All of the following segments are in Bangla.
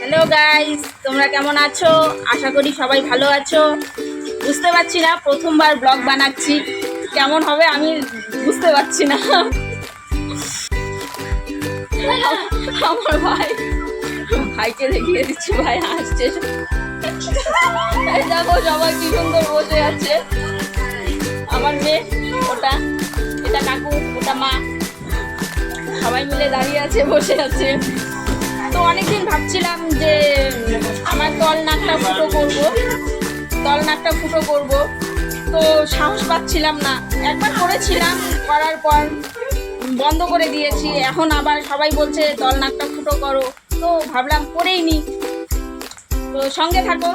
হ্যালো গাইস, তোমরা কেমন আছো? আশা করি সবাই ভালো আছো। বুঝতে পারছি না, প্রথমবার ব্লগ বানাচ্ছি, কেমন হবে আমি বুঝতে পারছি না। আমার ভাইকে দেখিয়ে দিচ্ছি, ভাই হাসছে। এই দেখো সবাই কি সুন্দর বসে আছে। আমার মেয়ে, ওটা এটা কাকু, ওটা মা, সবাই মিলে দাঁড়িয়ে আছে, বসে আছে। তো অনেকদিন ভাবছিলাম যে আমার তল নাকটা ফুটো করব, তো সাহস পাচ্ছিলাম না। একবার করেছিলাম, করার পর বন্ধ করে দিয়েছি। এখন আবার সবাই বলছে তল নাকটা ফুটো করো, তো ভাবলাম করেই নি। তো সঙ্গে থাকো।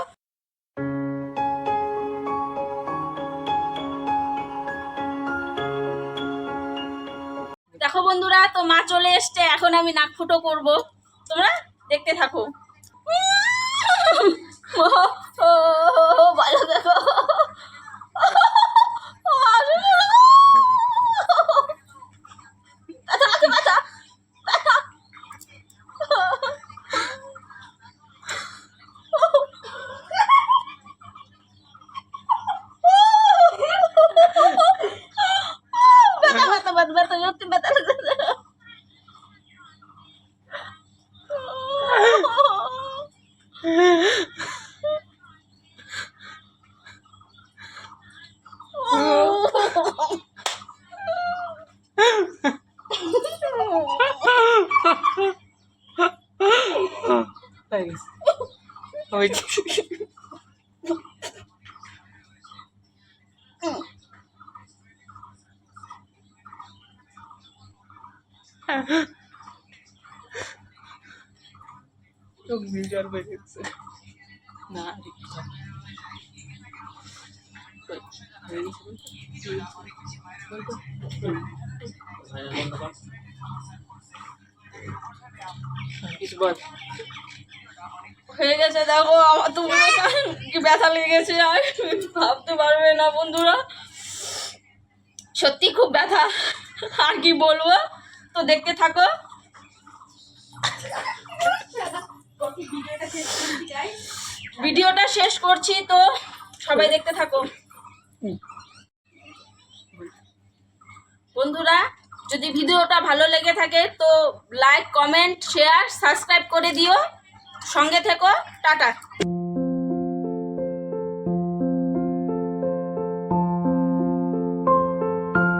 দেখো বন্ধুরা, তো মা চলে এসছে, এখন আমি নাক ফুটো করব, তোমরা দেখতে থাকো। ভালো দেখো, সত্যি ব্যথা লাগছে। চোখ বিজল হয়ে গেছে না কিছু বল। হয়ে গেছে, দেখো আমার তো কি ব্যথা লেগেছে, আর ভাবতে পারবে না বন্ধুরা, সত্যি খুব ব্যথা। আর কি বলবো, তো দেখতে থাকো। ভিডিওটা শেষ করছি, তো সবাই দেখতে থাকো। বন্ধুরা, যদি ভিডিওটা ভালো লেগে থাকে তো লাইক, কমেন্ট, শেয়ার, সাবস্ক্রাইব করে দিও। সঙ্গে থেকো। টাটা।